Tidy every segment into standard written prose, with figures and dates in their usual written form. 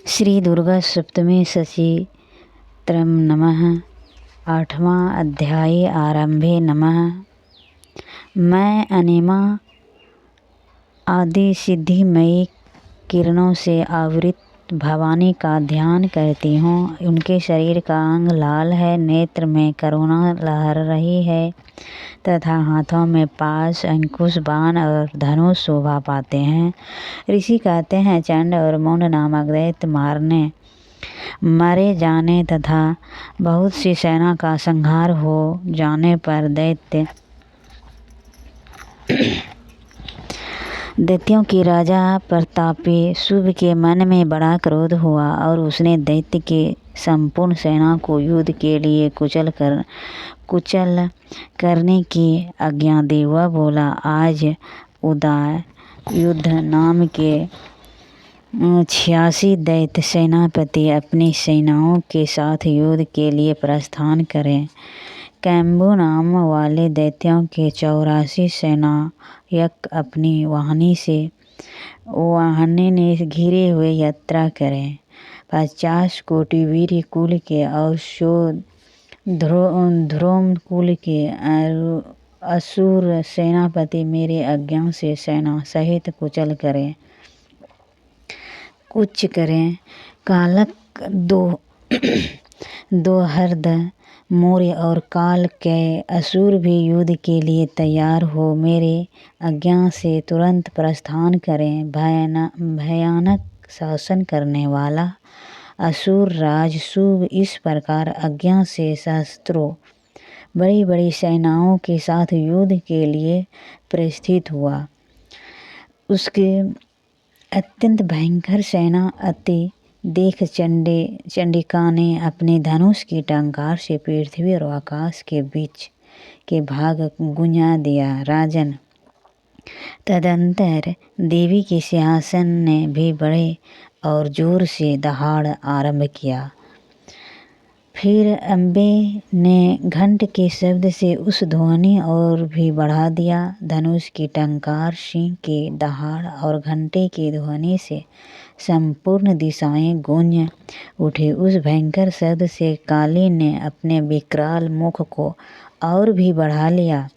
श्री दुर्गा सप्तमी स्तोत्रम नमः। 8वां अध्याय आरंभे नमः। मैं अनिमा आदि सिद्धिमयी किरणों से आवृत भवानी का ध्यान करती हूँ। उनके शरीर का अंग लाल है, नेत्र में करुणा लहर रही है तथा हाथों में पाश, अंकुश, बाण और धनुष शोभा पाते हैं। ऋषि कहते हैं, चंड और मुंड नामक दैत्य मारे जाने तथा बहुत सी सेना का संहार हो जाने पर दैत्यों की राजा प्रतापी शुभ के मन में बड़ा क्रोध हुआ और उसने दैत्य के संपूर्ण सेना को युद्ध के लिए कुचल करने की आज्ञा दी। वह बोला, आज उदय युद्ध नाम के 86 दैत्य सेनापति अपनी सेनाओं के साथ युद्ध के लिए प्रस्थान करें। कैम्बू नाम वाले दैत्यों के 84 सेनायक अपनी वाहिनी ने घिरे हुए यात्रा करें। 50 कोटि वीर कुल के और 100 ध्रुम कुल के असुर सेनापति मेरे आज्ञा से सेना सहित कूच करें। कालक दोहर्द मौर्य और काल के असुर भी युद्ध के लिए तैयार हो मेरे आज्ञा से तुरंत प्रस्थान करें। भयानक शासन करने वाला असुर राज शुभ इस प्रकार आज्ञा से सहस्त्रों बड़ी बड़ी सेनाओं के साथ युद्ध के लिए प्रस्थित हुआ। उसके अत्यंत भयंकर सेना अति देख चंडिका ने अपने धनुष की टंकार से पृथ्वी और आकाश के बीच के भाग गुंजा दिया। राजन, तदंतर देवी के सिंहासन ने भी बड़े और जोर से दहाड़ आरंभ किया। फिर अम्बे ने घंट के शब्द से उस ध्वनि और भी बढ़ा दिया। धनुष की टंकार, सिंह की दहाड़ और घंटे की ध्वनि से संपूर्ण दिशाएं गूंज उठी। उस भयंकर शब्द से काली ने अपने विकराल मुख को और भी बढ़ा लिया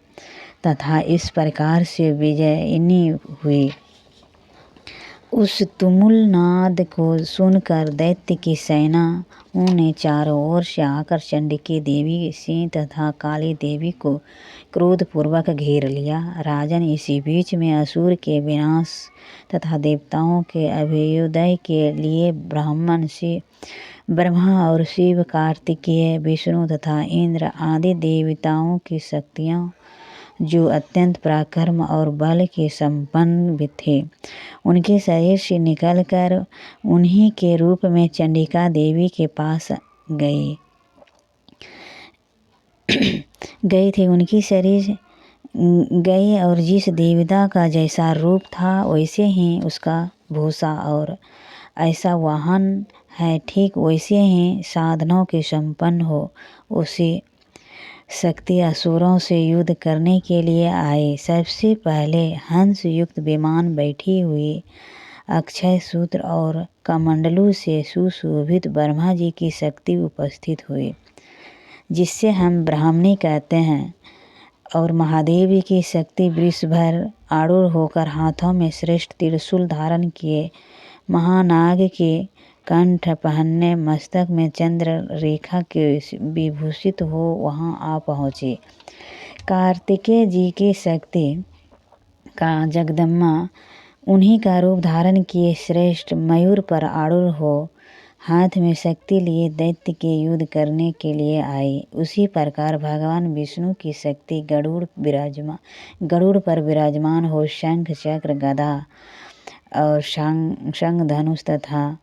तथा इस प्रकार से विजयिनी हुई। उस तुमुल नाद को सुनकर दैत्य की सेनाओं ने चारों ओर से आकर चंडिका देवी, सिंह तथा काली देवी को क्रोधपूर्वक घेर लिया। राजन, इसी बीच में असुर के विनाश तथा देवताओं के अभ्युदय के लिए ब्रह्मा और शिव, कार्तिकेय, विष्णु तथा इंद्र आदि देवताओं की शक्तियाँ जो अत्यंत पराक्रम और बल के संपन्न थे, उनके शरीर से निकलकर उन्हीं के रूप में चंडिका देवी के पास गए थे। उनकी शरीर गए और जिस देवता का जैसा रूप था वैसे ही उसका भूषा और ऐसा वाहन है, ठीक वैसे ही साधनों के संपन्न हो उसी शक्ति असुरों से युद्ध करने के लिए आए। सबसे पहले हंस युक्त विमान बैठी हुई अक्षय सूत्र और कमंडलू से सुशोभित ब्रह्मा जी की शक्ति उपस्थित हुई, जिससे हम ब्राह्मणी कहते हैं, और महादेव की शक्ति वृषभर आरूढ़ होकर हाथों में श्रेष्ठ त्रिशूल धारण किए, महानाग के कंठ पहनने, मस्तक में चंद्र रेखा के विभूषित हो वहां आ पहुँचे। कार्तिकेय जी की शक्ति का जगदम्बा उन्हीं का रूप धारण किए श्रेष्ठ मयूर पर आरूढ़ हो हाथ में शक्ति लिए दैत्य के युद्ध करने के लिए आए। उसी प्रकार भगवान विष्णु की शक्ति गरुड़ पर विराजमान हो शंख, चक्र, गदा और शंख, धनुष तथा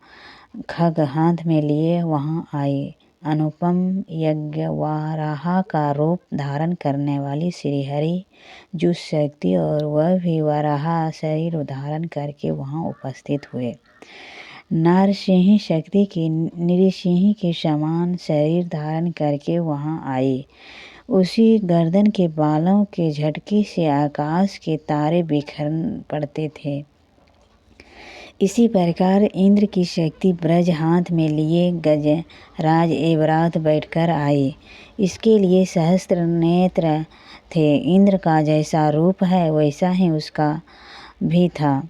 खग हाथ में लिए वहां आए। अनुपम यज्ञ वाराह का रूप धारण करने वाली श्रीहरि जो शक्ति और वह भी वाराह शरीर धारण करके वहां उपस्थित हुए। नरसिंह शक्ति की नृसिंह के समान शरीर धारण करके वहां आए। उसी गर्दन के बालों के झटके से आकाश के तारे बिखर पड़ते थे। इसी प्रकार इंद्र की शक्ति ब्रज हाथ में लिए गजराज एवरात बैठकर आए। इसके लिए सहस्त्र नेत्र थे। इंद्र का जैसा रूप है वैसा ही उसका भी था।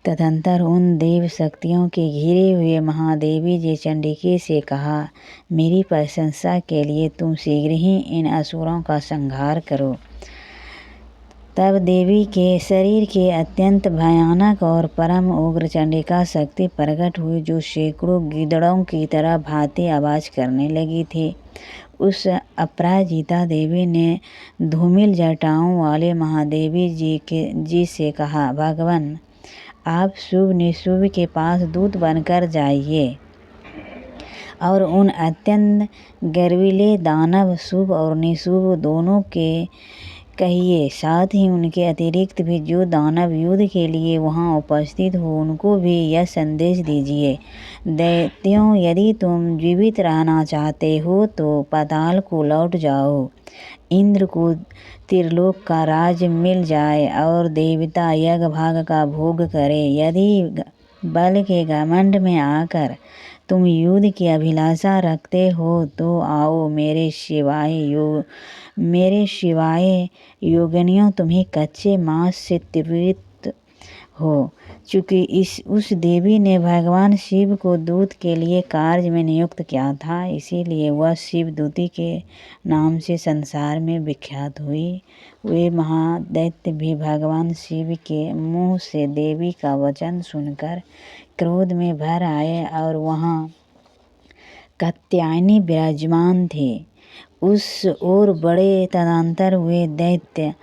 तदंतर उन देव शक्तियों के घिरे हुए महादेवी जी चंडिके से कहा, मेरी प्रशंसा के लिए तुम शीघ्र ही इन असुरों का संहार करो। तब देवी के शरीर के अत्यंत भयानक और परम उग्र चंडिका शक्ति प्रकट हुई, जो सैकड़ों गिद्धड़ों की तरह भांति आवाज करने लगी थी। उस अपराजिता देवी ने धूमिल जटाओं वाले महादेवी जी से कहा, भगवान आप शुभ निशुभ के पास दूत बनकर जाइए और उन अत्यंत गर्विले दानव शुभ और निशुभ दोनों के कहिए, साथ ही उनके अतिरिक्त भी जो दानव युद्ध के लिए वहां उपस्थित हो उनको भी यह संदेश दीजिए, दैत्यों यदि तुम जीवित रहना चाहते हो तो पाताल को लौट जाओ। इंद्र को त्रिलोक का राज मिल जाए और देवता यज्ञ भाग का भोग करे। यदि बल के घमंड में आकर तुम युद्ध की अभिलाषा रखते हो तो आओ, मेरे शिवाय योगिनियों तुम्हें कच्चे मांस से तृप्त हो। चूँकि उस देवी ने भगवान शिव को दूत के लिए कार्य में नियुक्त किया था, इसीलिए वह शिवदूती के नाम से संसार में विख्यात हुई। वे महादैत्य भी भगवान शिव के मुँह से देवी का वचन सुनकर क्रोध में भर आए और वहाँ कात्यायनी विराजमान थे। उस ओर बड़े तदंतर हुए दैत्य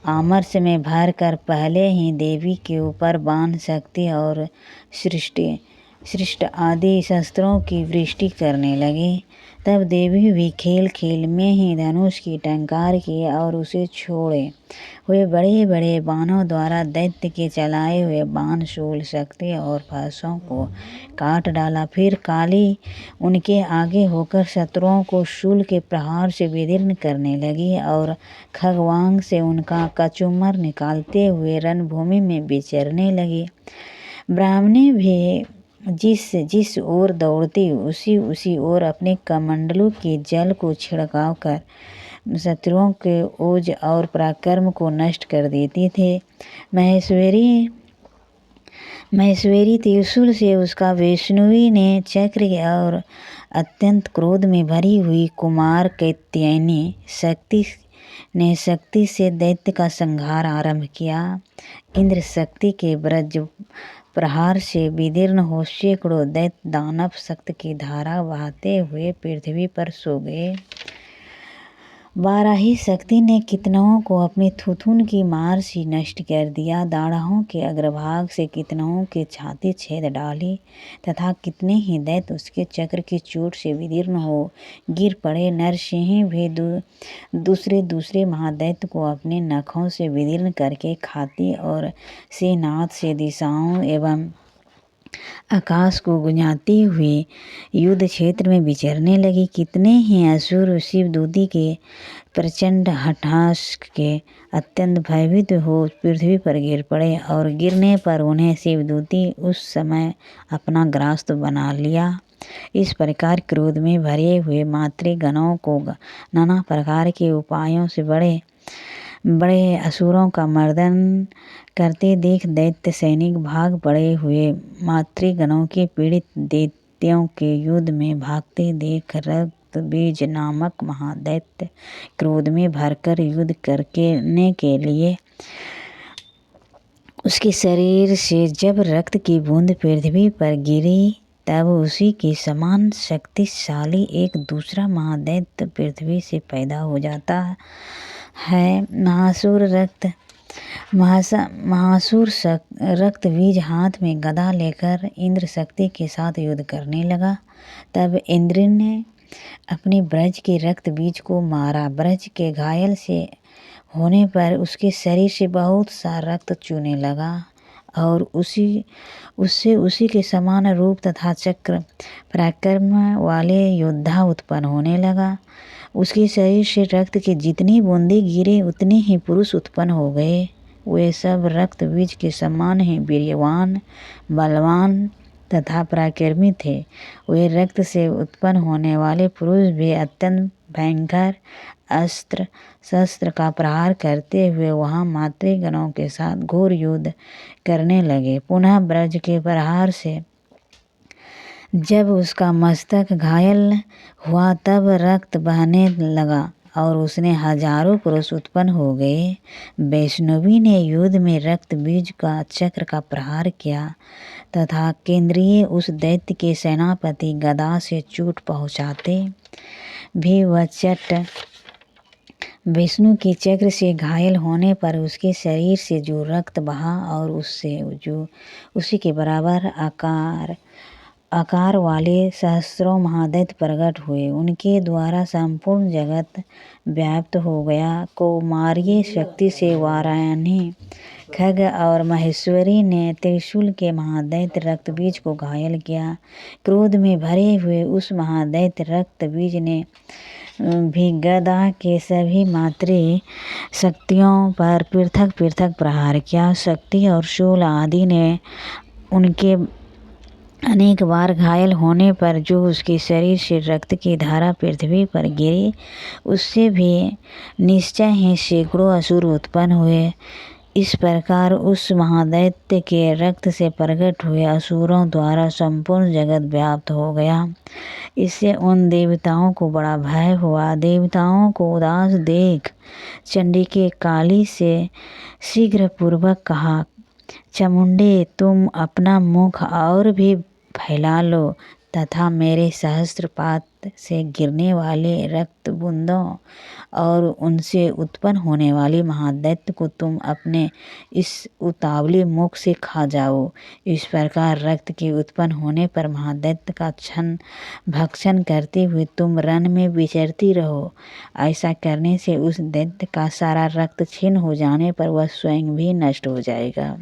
आमर्ष में भर कर पहले ही देवी के ऊपर बाण शक्ति और सृष्ट आदि शस्त्रों की वृष्टि करने लगे। तब देवी भी खेल खेल में ही धनुष की टंकार किए और उसे छोड़े हुए बड़े बड़े बाणों द्वारा दैत्य के चलाए हुए बाण शूल शक्ति और फरसों को काट डाला। फिर काली उनके आगे होकर शत्रुओं को शूल के प्रहार से विदीर्ण करने लगी और खगवांग से उनका कचूमर निकालते हुए रणभूमि में विचरने लगी। ब्राह्मणी भी जिस ओर दौड़ती उसी ओर अपने कमंडलों के जल को छिड़काव कर शत्रुओं के ओज और पराक्रम को नष्ट कर देती थे। महेश्वरी त्रिशूल से उसका वैष्णवी ने चक्र और अत्यंत क्रोध में भरी हुई कुमार कात्यायनी शक्ति से दैत्य का संहार आरंभ किया। इंद्र शक्ति के वज्र प्रहार से विदीर्ण हो सैकड़ों दैत्य दानव शक्ति की धारा बहाते हुए पृथ्वी पर सो गए। वाराही शक्ति ने कितनों को अपनी थुथुन की मार से नष्ट कर दिया। दाढ़ों के अग्रभाग से कितनों के छाती छेद डाली तथा कितने ही दैत्य उसके चक्र की चोट से विदीर्ण हो गिर पड़े। नरसिंह भी दूसरे महादैत्य को अपने नखों से विदीर्ण करके खाती और से नाद से दिशाओं एवं आकाश को गुंजाती हुई युद्ध क्षेत्र में विचरने लगी। कितने ही असुर शिवदूती के प्रचंड हठास के अत्यंत भयभीत हो पृथ्वी पर गिर पड़े और गिरने पर उन्हें शिवदूती उस समय अपना ग्रास बना लिया। इस प्रकार क्रोध में भरे हुए मातृगणों को नाना प्रकार के उपायों से बड़े असुरों का मर्दन करते देख दैत्य सैनिक भाग पड़े हुए मातृगणों के पीड़ित दैत्यों के युद्ध में भागते देख रक्तबीज नामक महादैत्य क्रोध में भरकर युद्ध करने के लिए उसके शरीर से जब रक्त की बूंद पृथ्वी पर गिरी तब उसी के समान शक्तिशाली एक दूसरा महादैत्य पृथ्वी से पैदा हो जाता है। महासुर रक्तबीज हाथ में गदा लेकर इंद्र शक्ति के साथ युद्ध करने लगा। तब इंद्र ने अपने ब्रज के रक्तबीज को मारा। ब्रज के घायल से होने पर उसके शरीर से बहुत सा रक्त चूने लगा और उसी के समान रूप तथा चक्र पराक्रम वाले योद्धा उत्पन्न होने लगा। उसके शरीर से रक्त के जितनी बूंदे गिरे उतने ही पुरुष उत्पन्न हो गए। वे सब रक्त बीज के समान ही वीर्यवान, बलवान तथा पराक्रमी थे। वे रक्त से उत्पन्न होने वाले पुरुष भी अत्यंत भयंकर अस्त्र शस्त्र का प्रहार करते हुए वहाँ मातृगणों के साथ घोर युद्ध करने लगे। पुनः ब्रज के प्रहार से जब उसका मस्तक घायल हुआ तब रक्त बहने लगा और उसने हजारों पुरुष उत्पन्न हो गए। वैष्णवी ने युद्ध में रक्त बीज का चक्र का प्रहार किया तथा केंद्रीय उस दैत्य के सेनापति गदा से चोट पहुँचाते भी वह चट विष्णु के चक्र से घायल होने पर उसके शरीर से जो रक्त बहा और उससे जो उसी के बराबर आकार वाले सहस्रों महादैत्य प्रकट हुए। उनके द्वारा संपूर्ण जगत व्याप्त हो गया। कौमार्य शक्ति से वारायणी खग और महेश्वरी ने त्रिशूल के महादैत्य रक्तबीज को घायल किया। क्रोध में भरे हुए उस महादैत्य रक्तबीज ने भी गदा के सभी मातृ शक्तियों पर पृथक पृथक प्रहार किया। शक्ति और शूल आदि ने उनके अनेक बार घायल होने पर जो उसके शरीर से रक्त की धारा पृथ्वी पर गिरी, उससे भी निश्चय ही सैकड़ों असुर उत्पन्न हुए। इस प्रकार उस महादैत्य के रक्त से प्रकट हुए असुरों द्वारा संपूर्ण जगत व्याप्त हो गया। इससे उन देवताओं को बड़ा भय हुआ। देवताओं को उदास देख चंडिके काली से शीघ्र पूर्वक कहा, चामुंडे तुम अपना मुख और भी फैला लो तथा मेरे सहस्त्रपात से गिरने वाले रक्त बूंदों और उनसे उत्पन्न होने वाले महादैत्य को तुम अपने इस उतावले मुख से खा जाओ। इस प्रकार रक्त के उत्पन्न होने पर महादैत्य का भक्षण करते हुए तुम रण में विचरती रहो। ऐसा करने से उस दैत्य का सारा रक्त छीन हो जाने पर वह स्वयं भी नष्ट हो जाएगा।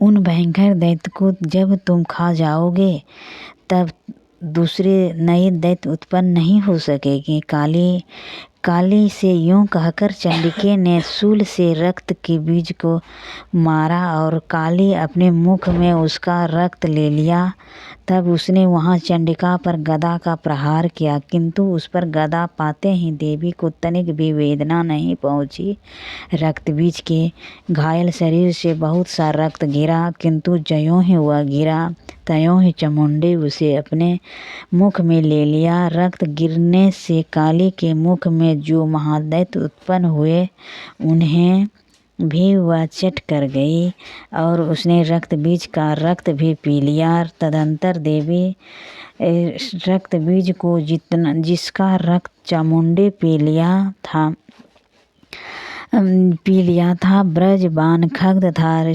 उन भयंकर दैत्य को जब तुम खा जाओगे तब दूसरे नए दैत्य उत्पन्न नहीं हो सकेंगे। काली से यूं कहकर चंडिके ने शूल से रक्त के बीज को मारा और काली अपने मुख में उसका रक्त ले लिया। तब उसने वहां चंडिका पर गदा का प्रहार किया, किंतु उस पर गदा पाते ही देवी को तनिक भी वेदना नहीं पहुंची। रक्त बीज के घायल शरीर से बहुत सा रक्त गिरा, किंतु ज्यों ही वह गिरा त्यों ही चामुंडे उसे अपने मुख में ले लिया। रक्त गिरने से काली के मुख में जो महादैत्य उत्पन्न हुए उन्हें भी वह चट कर गई और उसने रक्त बीज का रक्त भी पी लिया। तदंतर देवी रक्त बीज को जिसका रक्त चामुंडे पी लिया था ब्रज बाण खग तथा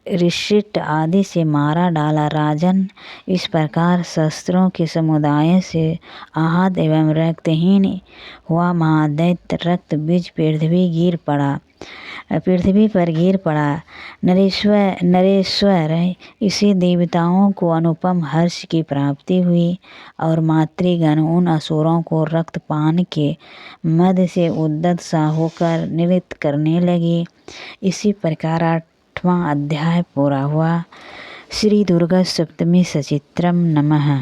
ऋषिट आदि से मारा डाला। राजन, इस प्रकार शस्त्रों के समुदाय से आहत एवं रक्तहीन हुआ महादैत्य रक्त बीज पृथ्वी पर गिर पड़ा। नरेश्वर इसी देवताओं को अनुपम हर्ष की प्राप्ति हुई और मातृगण उन असुरों को रक्तपान के मद से उद्दत सा होकर नृत्य करने लगी। इसी प्रकार 8वां अध्याय पूरा हुआ। श्री दुर्गा सप्तमी सचित्रम नमः।